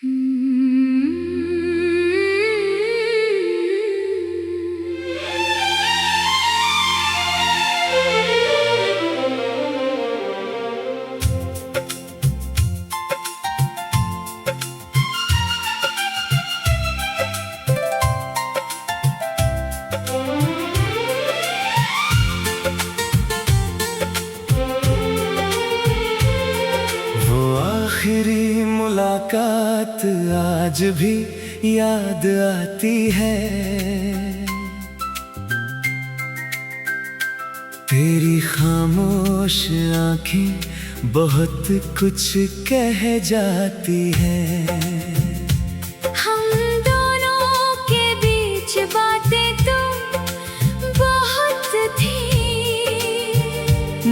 आखिरी मुलाकात आज भी याद आती है। तेरी खामोश आंखें बहुत कुछ कह जाती हैं। हम दोनों के बीच बातें तो बहुत थी,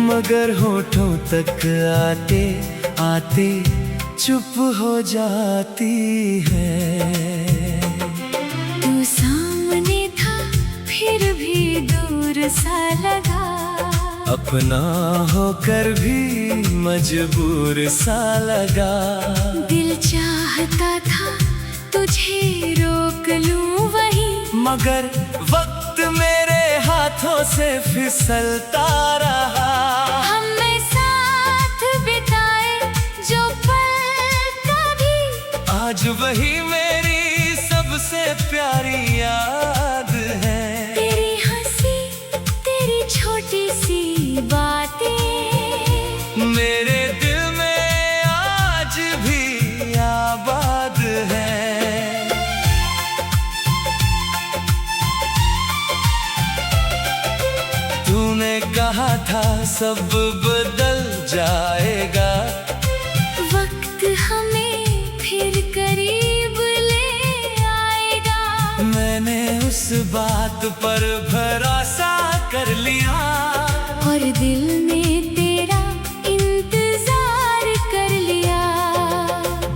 मगर होठों तक आते आते चुप हो जाती है। तू सामने था फिर भी दूर सा लगा, अपना होकर भी मजबूर सा लगा। दिल चाहता था तुझे रोक लूं वहीं, मगर वक्त मेरे हाथों से फिसलता रहा। हमने साथ बिताए जो पल कभी, आज वही मेरी सबसे प्यारी याद है। तेरी हंसी, तेरी छोटी सी बातें मेरे दिल में आज भी आबाद है। तूने कहा था सब बदल जाएगा, वक्त हमें फिर करीब ले आएगा। मैंने उस बात पर भरोसा कर लिया, और दिल में तेरा इंतजार कर लिया।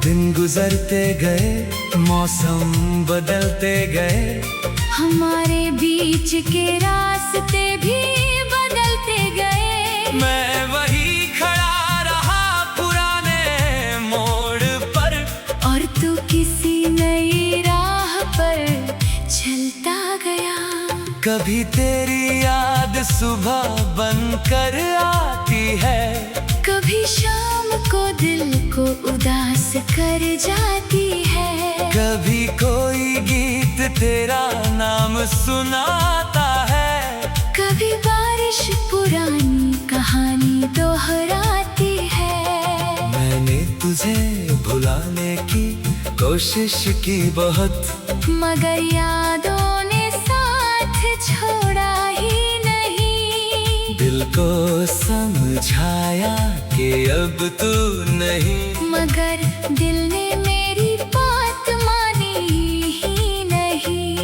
दिन गुजरते गए, मौसम बदलते गए, हमारे बीच के रास्ते भी बदलते गए। मैं वही खड़ा रहा पुराने मोड़ पर, और तू किसी नई राह पर चलता गया। कभी तेरी याद सुबह बनकर आती है, कभी शाम को दिल को उदास कर जाती है। कभी कोई गीत तेरा नाम सुनाता है, कभी बारिश पुरानी कहानी दोहराती है। मैंने तुझे भुलाने की कोशिश की बहुत, मगर यादों ने साथ छोड़ा ही नहीं। दिल को समझाया कि अब तू नहीं, मगर दिल ने मेरी बात मानी ही नहीं।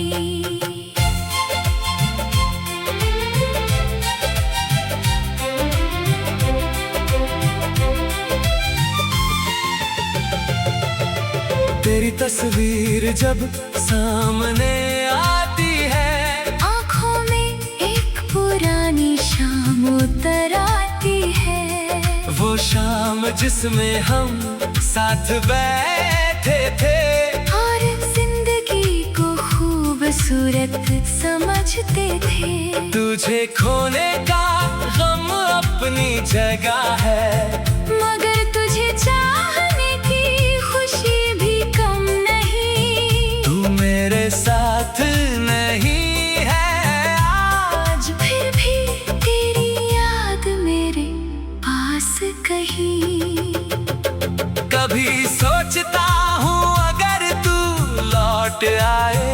तेरी तस्वीर जब सामने आती है, आँखों में एक पुरानी शाम उतर आती है। वो शाम जिसमें हम साथ बैठे थे, और जिंदगी को खूबसूरत समझते थे। तुझे खोने का गम अपनी जगह है, मगर तुझे चाहने की खुशी भी कम नहीं। तू मेरे साथ नहीं है आज, फिर भी तेरी याद मेरे पास कहीं। कभी सोचता हूँ अगर तू लौट आए,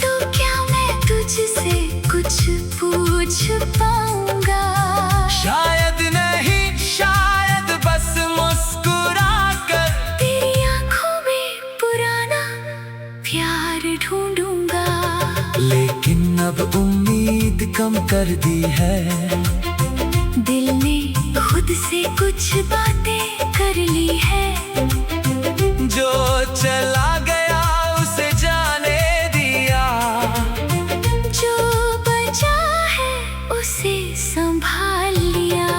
तो क्या मैं तुझसे कुछ पूछ पाऊंगा? शायद नहीं, शायद बस मुस्कुरा कर तेरी आंखों में पुराना प्यार ढूंढूंगा। लेकिन अब उम्मीद कम कर दी है, दिल ने खुद से कुछ बातें कर ली है। जो चला गया उसे जाने दिया, जो बचा है उसे संभाल लिया।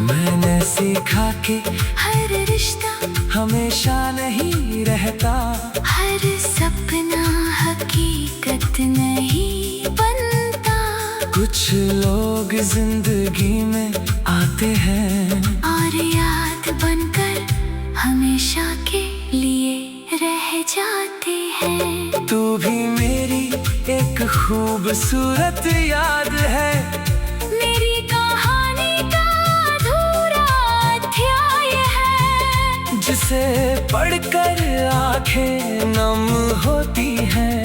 मैंने सीखा कि हर रिश्ता हमेशा नहीं रहता। जिंदगी में आते हैं और याद बनकर हमेशा के लिए रह जाते हैं। तू भी मेरी एक खूबसूरत याद है, मेरी कहानी का अधूरा अध्याय है, जिसे पढ़कर आंखें नम होती हैं,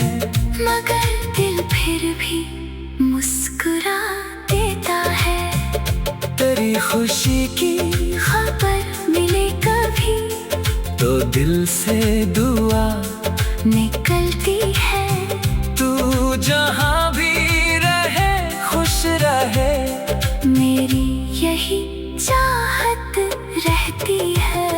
मगर दिल फिर भी मुस्कुरा देता है। तेरी खुशी की खबर मिले कभी तो दिल से दुआ निकलती है। तू जहाँ भी रहे खुश रहे, मेरी यही चाहत रहती है।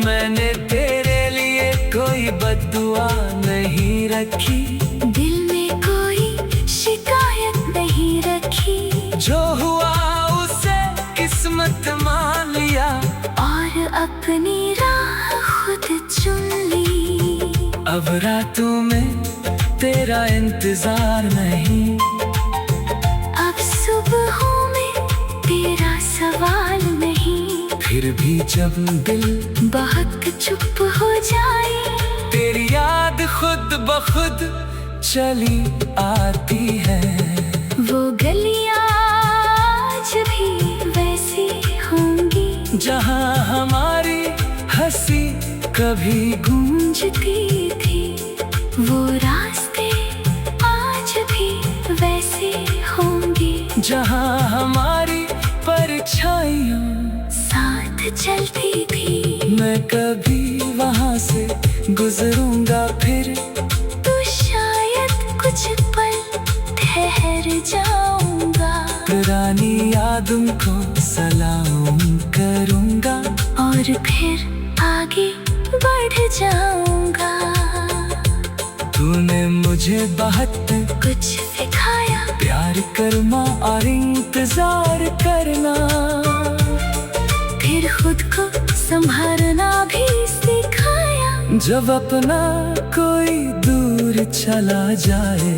मैंने तेरे लिए कोई बद्दुआ नहीं रखी, दिल में कोई शिकायत नहीं रखी, जो हुआ उसे किस्मत मान लिया और अपनी राह खुद चुन ली। अब रातों में तेरा इंतजार नहीं, अब सुबहों में तेरा सवाल नहीं, फिर भी जब दिल बहुत चुप हो जाए, तेरी याद खुद ब खुद चली आती है। वो गलियां आज भी वैसी होंगी जहाँ हमारी हंसी कभी गूंजती थी, वो रास्ते आज भी वैसे होंगे जहाँ हमारी परछाइयाँ साथ चलती थी। मैं कभी वहाँ से गुजरूंगा फिर, तो शायद कुछ पल ठहर जाऊंगा, पुरानी यादों को सलाम करूंगा और फिर आगे बढ़ जाऊंगा। तूने मुझे बहुत कुछ सिखाया, प्यार करना और इंतजार करना, फिर खुद को संभालना भी सिखाया। जब अपना कोई दूर चला जाए,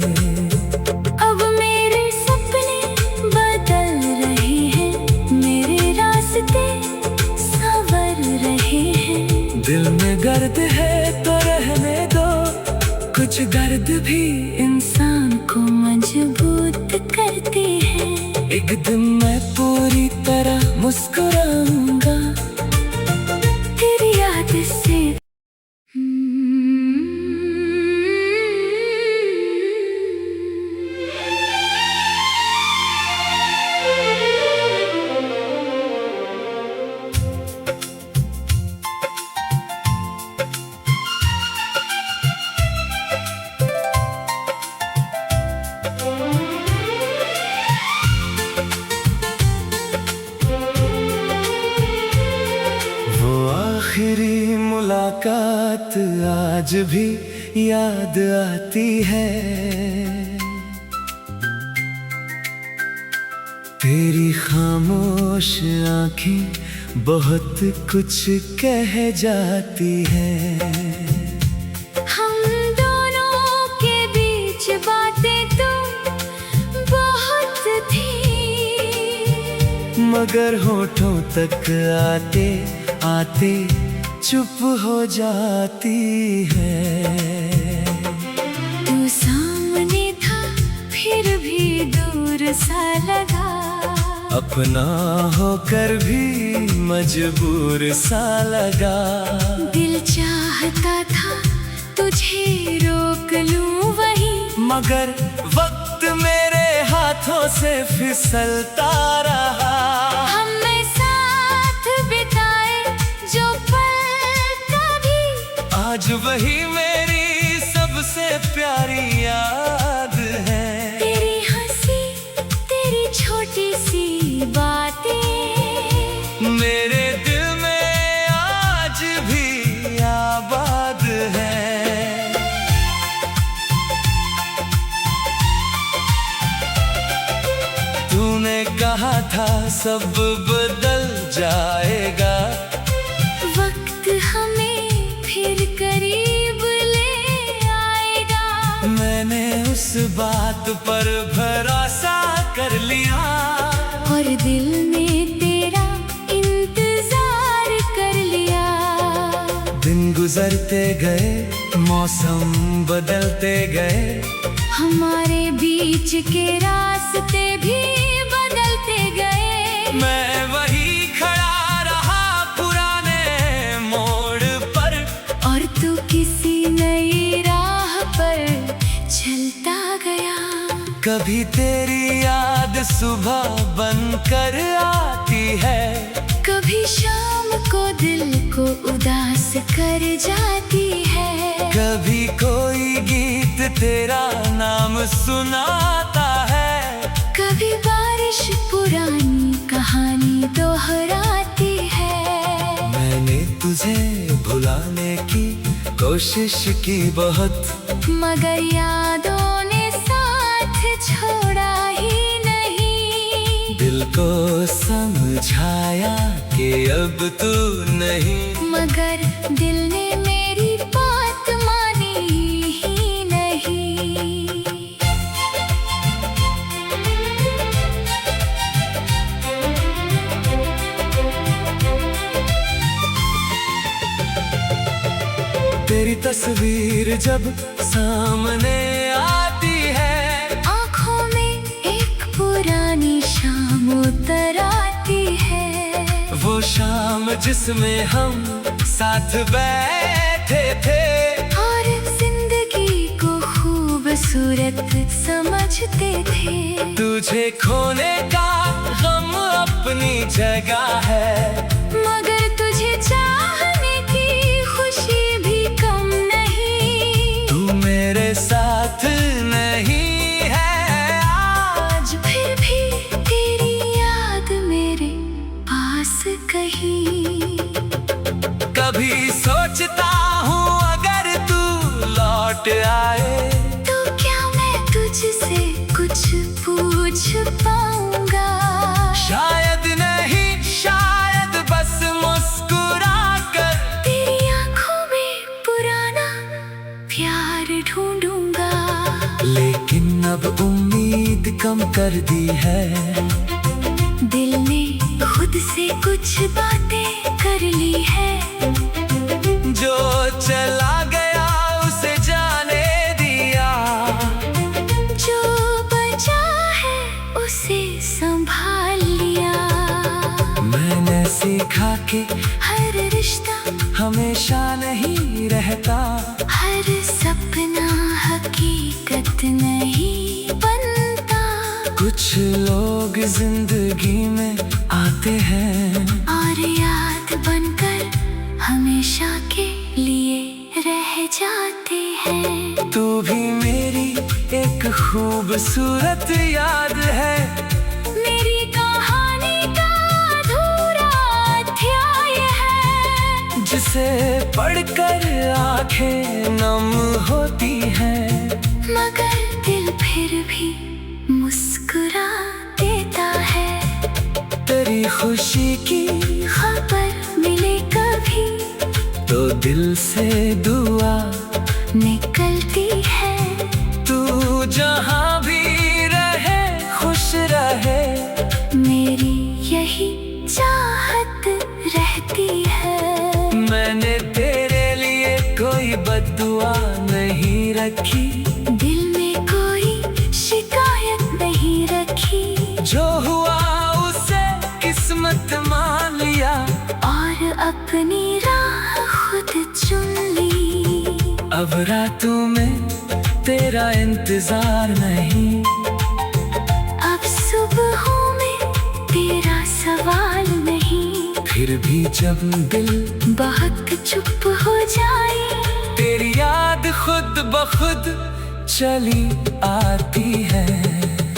अब मेरे सपने बदल रहे हैं, मेरे रास्ते संवर रहे हैं। दिल में दर्द है तो रहने दो, कुछ दर्द भी इंसान को मजबूत करते हैं। एक दिन मैं पूरी तरह मुस्कुराऊंगा तेरी याद से। आखिरी मुलाकात आज भी याद आती है, तेरी खामोश आंखें बहुत कुछ कह जाती है। हम दोनों के बीच बातें तो बहुत थी, मगर होठों तक आते आते चुप हो जाती है। तू सामने था फिर भी दूर सा लगा, अपना होकर भी मजबूर सा लगा। दिल चाहता था तुझे रोक लूं वहीं, मगर वक्त मेरे हाथों से फिसलता रहा। हमने साथ बिताए जो पल कभी, आज वही मेरी सबसे प्यारी याद है। तेरी हंसी, तेरी छोटी सी बातें मेरे दिल में आज भी आबाद है। तूने कहा था सब बदल जाएगा, वक्त हमें फिर करीब ले आएगा। मैंने उस बात पर भरोसा कर लिया, गुजरते गए, मौसम बदलते गए, हमारे बीच के रास्ते भी बदलते गए। मैं वही खड़ा रहा पुराने मोड़ पर, और तू किसी नई राह पर चलता गया। कभी तेरी याद सुबह बनकर आती है, कभी शाम को दिल को उदास कर जाती है। कभी कोई गीत तेरा नाम सुनाता है, कभी बारिश पुरानी कहानी दोहराती है। मैंने तुझे भुलाने की कोशिश की बहुत, मगर यादों ने साथ छोड़ा ही नहीं। दिल को समझाया कि अब तू नहीं, मगर दिल ने मेरी बात मानी ही नहीं। तेरी तस्वीर जब सामने आती है, आँखों में एक पुरानी शाम उतर आती है। वो शाम जिसमें हम साथ बैठे थे, और जिंदगी को खूबसूरत समझते थे। तुझे खोने का गम अपनी जगह है, मगर तुझे चाहने की खुशी भी कम नहीं। तू मेरे साथ नहीं है आज, फिर भी तेरी याद मेरे पास कहीं। कभी सोचता हूँ अगर तू लौट आए, तो क्या मैं तुझसे कुछ पूछ पाऊंगा? शायद नहीं, शायद बस मुस्कुरा कर तेरी आंखों में पुराना प्यार ढूंढूंगा। लेकिन अब उम्मीद कम कर दी है, दिल ने खुद से कुछ बातें कर ली है। जो चला गया उसे जाने दिया, जो बचा है उसे संभाल लिया। मैंने सीखा कि हर रिश्ता हमेशा नहीं रहता, हर सपना हकीकत नहीं बनता। कुछ लोग जिंदगी में आते हैं और याद बनकर हमेशा के लिए रह जाते हैं। तू भी मेरी एक खूबसूरत याद है, मेरी कहानी का अधूरा अध्याय है। जिसे पढ़कर आंखें नम होती हैं, मगर दिल फिर भी मुस्कुरा देता है। तेरी खुशी की खबर मिले कभी तो दिल से दुआ निकलती है। तू जहाँ भी रहे खुश रहे, मेरी यही चाहत रहती है। मैंने तेरे लिए कोई बद्दुआ नहीं रखी, दिल में कोई शिकायत नहीं रखी। जो हुआ उसे किस्मत मान लिया, और अपनी राह खुद चुन ली। अब रातों में तेरा इंतजार नहीं, अब सुबहों में तेरा सवाल नहीं। फिर भी जब दिल बहुत चुप हो जाए, तेरी याद खुद ब खुद चली आती है।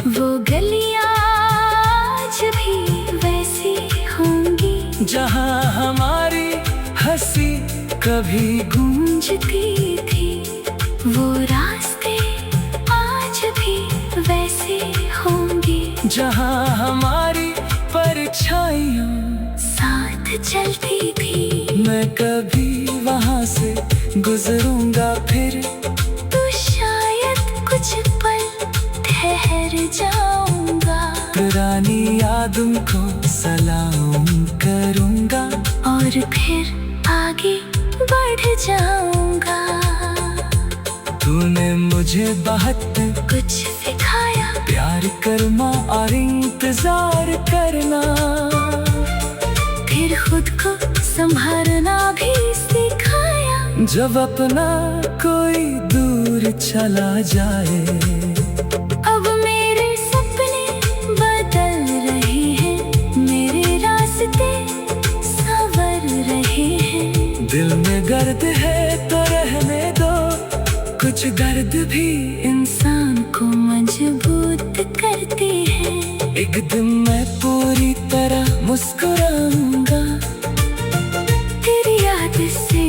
वो गलियां आज भी वैसी होंगी, जहाँ हमारी हंसी कभी गूंजती थी। वो रास्ते आज भी वैसे होंगे, जहाँ हमारी परछाइयाँ साथ चलती थी। मैं कभी वहाँ से गुजरूंगा फिर, तो शायद कुछ पल ठहर जाऊंगा। पुरानी यादों को सलाम करूंगा, और फिर आगे बढ़ जाऊंगा। तूने मुझे बहुत कुछ सिखाया, प्यार करना और इंतजार करना, फिर खुद को संभालना भी सिखाया। जब अपना कोई दूर चला जाए, अब मेरे सपने बदल रहे हैं, मेरे रास्ते संवर रहे हैं। दिल में गर्द है तो रहने दो, कुछ दर्द भी इंसान को मजबूत करती है। एक दिन मैं पूरी तरह मुस्कुराऊंगा तेरी याद से।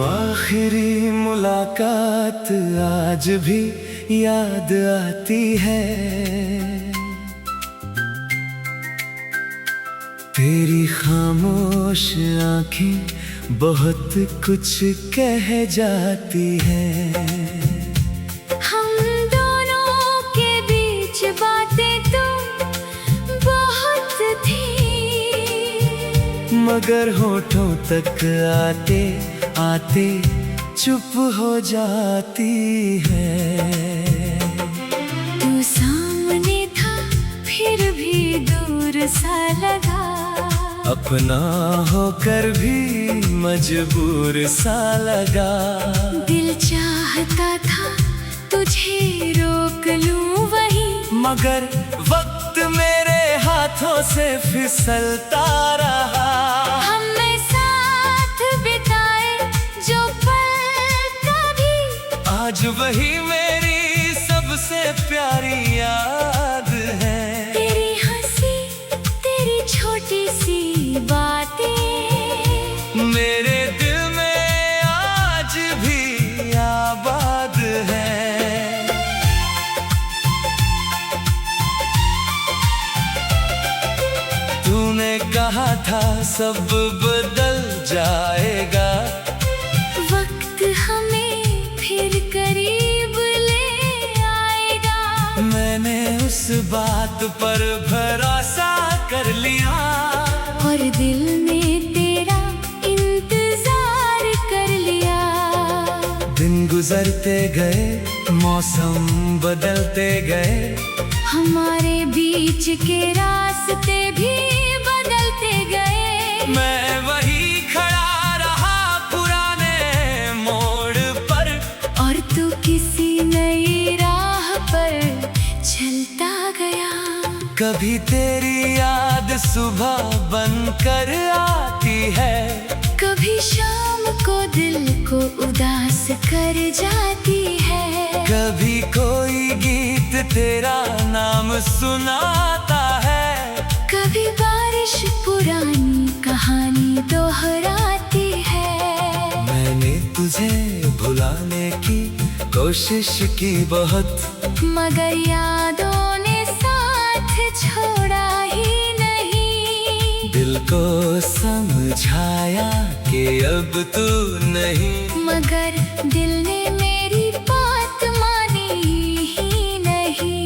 आखिरी मुलाकात आज भी याद आती है, तेरी खामोश आंखें बहुत कुछ कह जाती है। हम दोनों के बीच बातें तो बहुत थी, मगर होठों तक आते आते चुप हो जाती है। तू सामने था फिर भी दूर सा लगा, अपना होकर भी मजबूर सा लगा। दिल चाहता था तुझे रोक लूं वही, मगर वक्त मेरे हाथों से फिसलता रहा। हमने साथ बिताए जो पल कभी, आज वही मेरी सबसे प्यारी याद है। तेरी हंसी, तेरी छोटी सी बातें मेरे दिल में आज भी आबाद है। तूने कहा था सब बदल जाएगा, वक्त हमें फिर करीब ले आएगा। मैंने उस बात पर भरोसा कर लिया, और दिल ने तेरा इंतजार कर लिया। दिन गुजरते गए, मौसम बदलते गए, हमारे बीच के रास्ते भी बदलते गए। मैं वही खड़ा रहा पुराने मोड़ पर, और तू किसी नई राह पर चलता गया। कभी तेरी याद सुबह बनकर आती है, कभी शाम को दिल को उदास कर जाती है। कभी कोई गीत तेरा नाम सुनाता है, कभी बारिश पुरानी कहानी दोहराती है। मैंने तुझे भुलाने की कोशिश की बहुत, मगर यादों ने साथ छोड़ा ही नहीं। दिल को समझाया कि अब तू नहीं, मगर दिल ने मेरी बात मानी ही नहीं।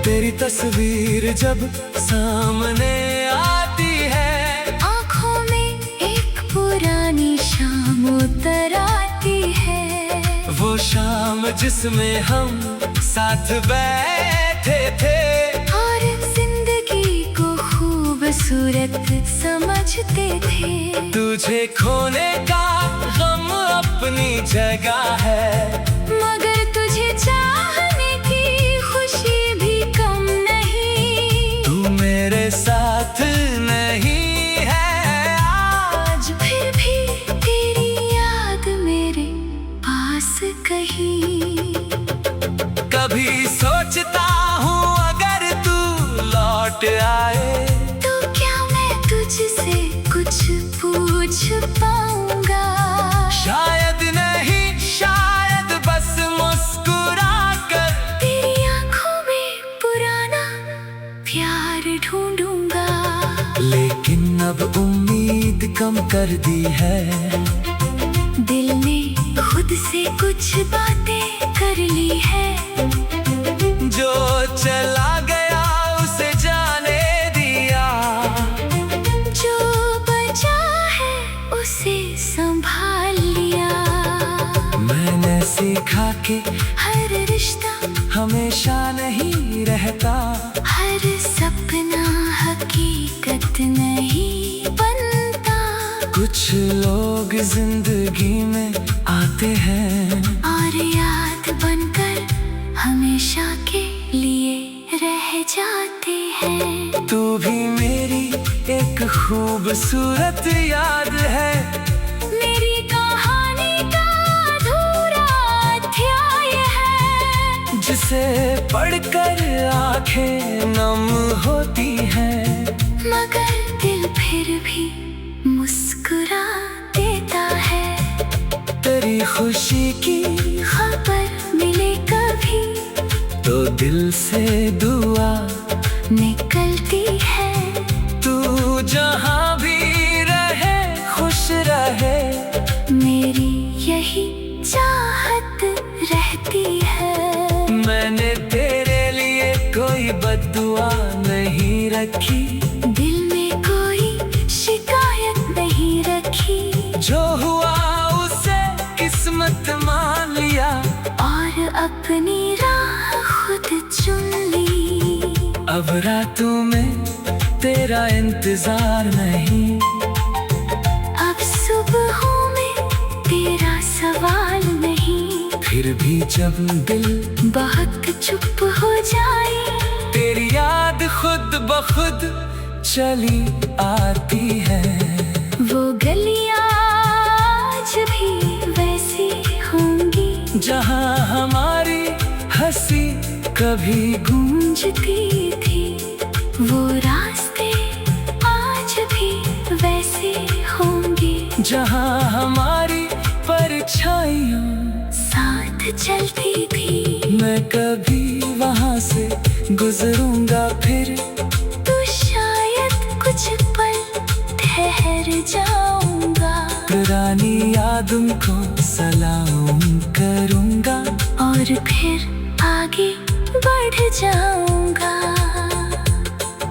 तेरी तस्वीर जब सामने आती है, आँखों में एक पुरानी शाम उतर आती है। वो शाम जिसमें हम साथ बैठे थे, और जिंदगी को खूबसूरत समझते थे। तुझे खोने का गम अपनी जगह है, मगर तुझे चाहने की खुशी भी कम नहीं। तू मेरे साथ नहीं है आज, फिर भी तेरी याद मेरे पास कहीं। कभी सोचता प्यार ढूंढूंगा। लेकिन अब उम्मीद कम कर दी है। दिल ने खुद से कुछ बातें कर ली है। जो चला गया उसे जाने दिया, जो बचा है उसे संभाल लिया। मैंने सीखा कि हर रिश्ता हमेशा नहीं रहता, हर सपना हकीकत नहीं बनता। कुछ लोग जिंदगी में आते हैं और याद बनकर हमेशा के लिए रह जाते हैं। तू भी मेरी एक खूबसूरत याद है, मेरी कहानी का अधूरा अध्याय है। जिसे पढ़कर आंखें नम होती हैं, मगर दिल फिर भी मुस्कुरा देता है। तेरी खुशी की खबर मिले कभी तो दिल से दुआ निकलती है। तू जहाँ भी रहे खुश रहे, मेरी यही चाहत रहती है। मैंने तेरे लिए कोई बद्दुआ नहीं रखी, दिल में कोई शिकायत नहीं रखी। जो हुआ उसे किस्मत मान लिया, और अपनी राह खुद चुन ली। अब रातों में तेरा इंतजार नहीं, अब सुबहों में तेरा सवाल नहीं। फिर भी जब दिल बहुत चुप हो जाए, तेरी याद खुद ब खुद चली आती है। वो गलियां आज भी वैसी होंगी, जहाँ हमारी हंसी कभी गूंजती थी। वो रास्ते आज भी वैसे होंगे, जहाँ हमारी परछाइयाँ साथ चलती थी। मैं कभी वहाँ से गुजरूंगा फिर, तो शायद कुछ पल ठहर जाऊंगा। पुरानी यादों को सलाम करूंगा, और फिर आगे बढ़ जाऊंगा।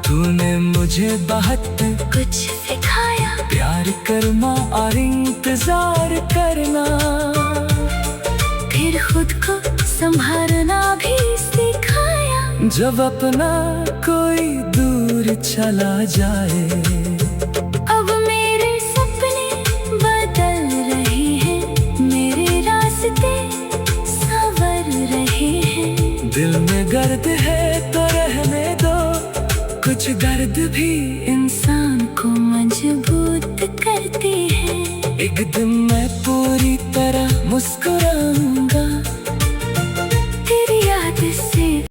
तूने मुझे बहुत कुछ सिखाया, प्यार करना और इंतजार करना, फिर खुद को संभालना भी सिखाया। जब अपना कोई दूर चला जाए, अब मेरे सपने बदल रहे हैं, मेरे रास्ते संवर रहे हैं। दिल में गर्द है तो रहने दो, कुछ दर्द भी इंसान को मजबूत करती है। एक दिन मैं पूरी तरह मुस्कुराऊंगा।